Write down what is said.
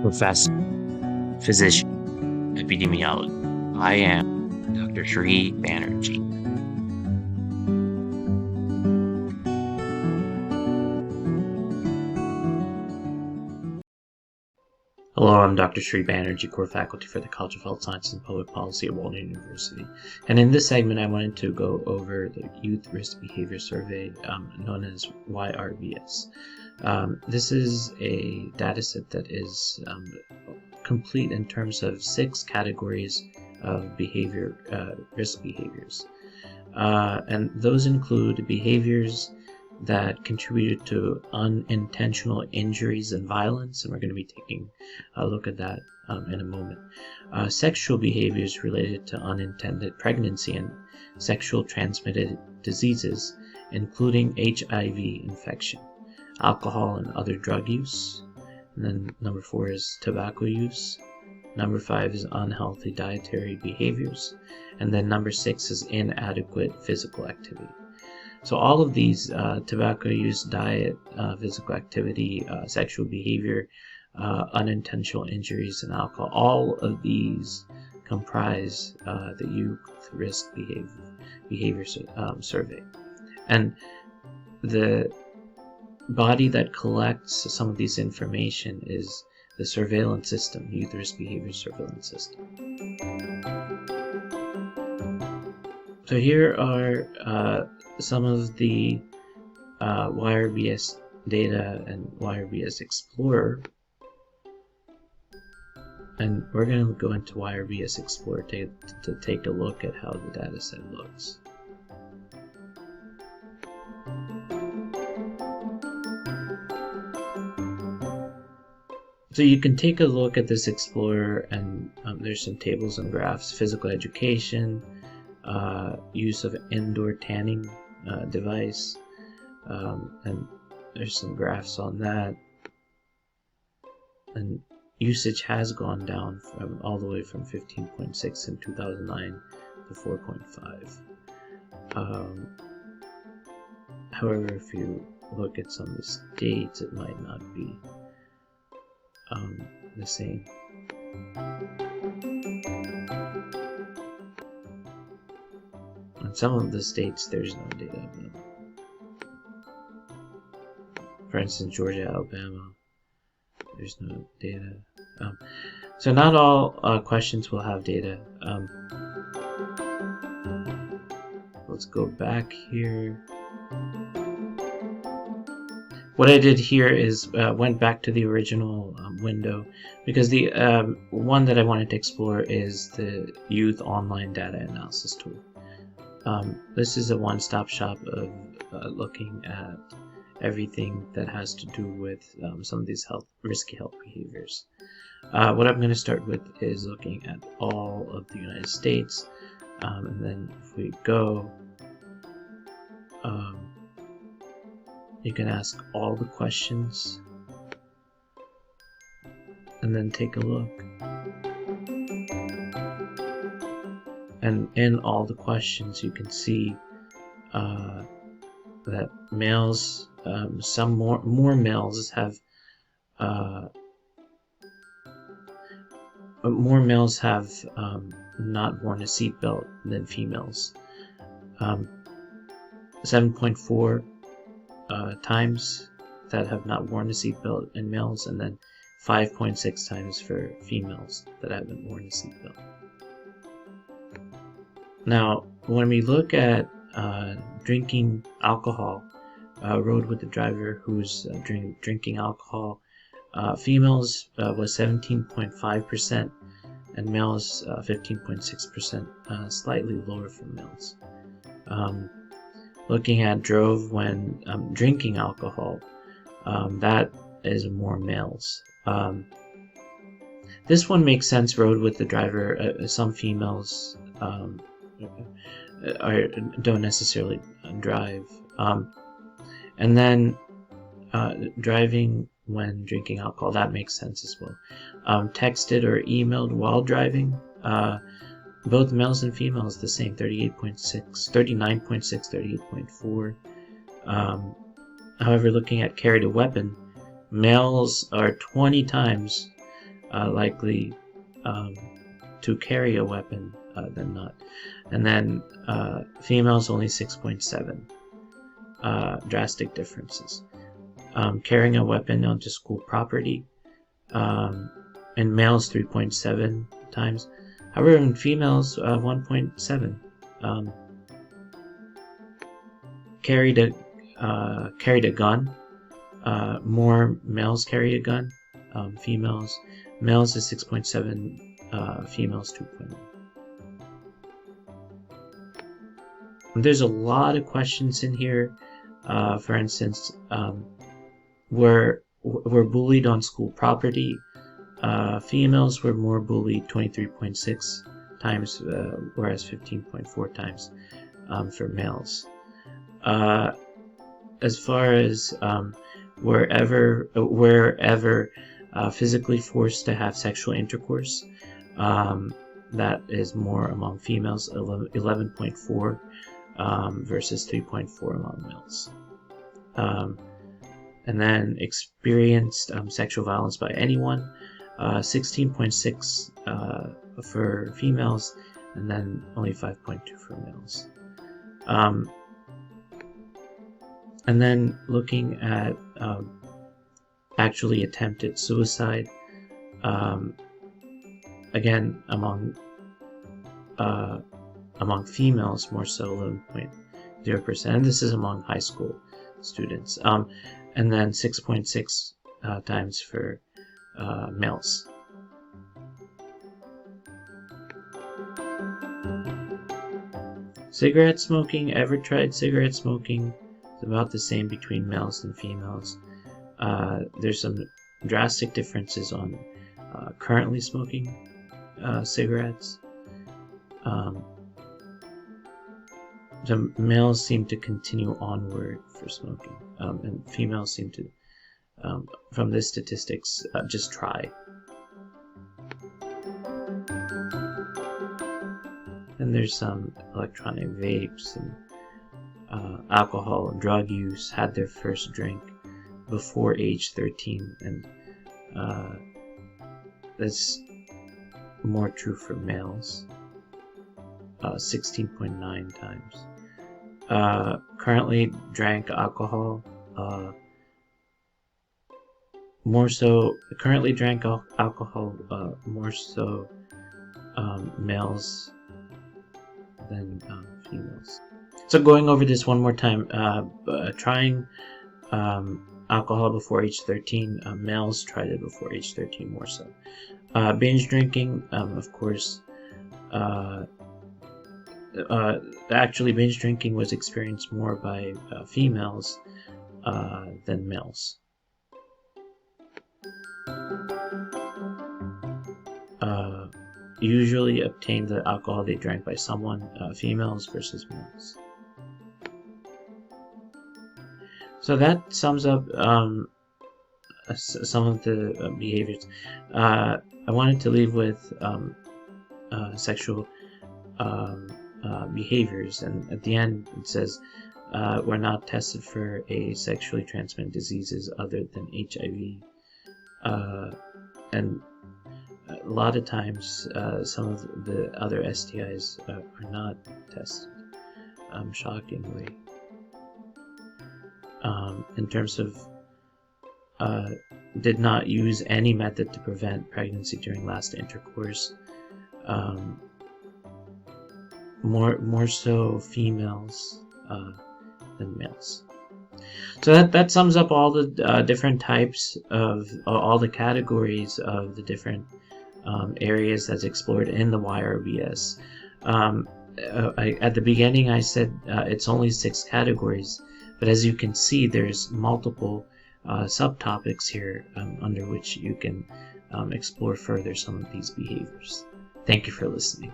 professor, physician, epidemiologist. I am Dr. Sri Banerjee. Hello, I'm Dr. Sri Banerjee, core faculty for the College of Health Sciences and Public Policy at Walden University. And in this segment, I wanted to go over the Youth Risk Behavior Survey, known as YRBS. This is a dataset that is complete in terms of 6 categories of risk behaviors. And those include behaviors that contributed to unintentional injuries and violence, and we're going to be taking a look at that in a moment. Sexual behaviors related to unintended pregnancy and sexual transmitted diseases, including HIV infection, alcohol and other drug use, and then number 4 is tobacco use, number 5 is unhealthy dietary behaviors, and then number 6 is inadequate physical activity. So all of these, tobacco use, diet, physical activity, sexual behavior, unintentional injuries, and alcohol, all of these comprise the Youth Risk Behavior Survey. And the body that collects some of these information is the surveillance system, Youth Risk Behavior Surveillance System. So here are some of the YRBS data and YRBS Explorer, and we're going to go into YRBS Explorer to take a look at how the data set looks. So you can take a look at this Explorer, and there's some tables and graphs: physical education, use of indoor tanning device, and there's some graphs on that. And usage has gone down all the way from 15.6 in 2009 to 4.5. However, if you look at some of the states, it might not be the same. In some of the states, there's no data available. For instance, Georgia, Alabama, there's no data. So not all questions will have data. Let's go back here. What I did here is went back to the original window, because the one that I wanted to explore is the Youth Online Data Analysis tool. This is a one-stop shop of looking at everything that has to do with some of these risky health behaviors. What I'm going to start with is looking at all of the United States, and then if we go, you can ask all the questions and then take a look. And in all the questions, you can see that males, some more males have not worn a seatbelt than females. 7.4 times that have not worn a seatbelt in males, and then 5.6 times for females that haven't worn a seatbelt. Now, when we look at drinking alcohol, rode with the driver who's drinking alcohol, females was 17.5% and males 15.6%, slightly lower for males. Looking at drove when drinking alcohol, that is more males. This one makes sense, rode with the driver. Some females don't necessarily drive. And then driving when drinking alcohol, that makes sense as well. Texted or emailed while driving, both males and females the same, 38.6, 39.6, 38.4. However, looking at carried a weapon, males are 20 times likely to carry a weapon than not. And then females only 6.7. Drastic differences. Carrying a weapon onto school property, in males 3.7 times. However, in females 1.7. Carried a gun. More males carry a gun. Males is 6.7. Females 2.1. There's a lot of questions in here. For instance, were bullied on school property. Females were more bullied 23.6 times, whereas 15.4 times for males. As far as wherever physically forced to have sexual intercourse, that is more among females, 11.4 versus 3.4 among males. And then experienced sexual violence by anyone, 16.6 for females, and then only 5.2 for males. And then looking at actually attempted suicide, again among females more so 11.0%, and this is among high school students, and then 6.6 times for males. Cigarette smoking. Ever tried cigarette smoking? It's about the same between males and females. There's some drastic differences on currently smoking cigarettes. The males seem to continue onward for smoking, and females seem to, from the statistics, just try. And there's some electronic vapes and alcohol and drug use. Had their first drink before age 13, and that's more true for males. 16.9 times. Currently drank alcohol. More so males than females. So going over this one more time, trying alcohol before age 13, males tried it before age 13 more so. Binge drinking, of course, actually binge drinking was experienced more by females than males. Usually obtained the alcohol they drank by someone, females versus males. So that sums up some of the behaviors. I wanted to leave with sexual behaviors, and at the end it says we're not tested for a sexually transmitted diseases other than HIV, and a lot of times some of the other STIs are not tested, shockingly. In terms of did not use any method to prevent pregnancy during last intercourse. More so females than males. So that sums up all the different types of all the categories of the different areas that's explored in the YRBS. At the beginning I said it's only 6 categories, but as you can see there's multiple subtopics here under which you can explore further some of these behaviors. Thank you for listening.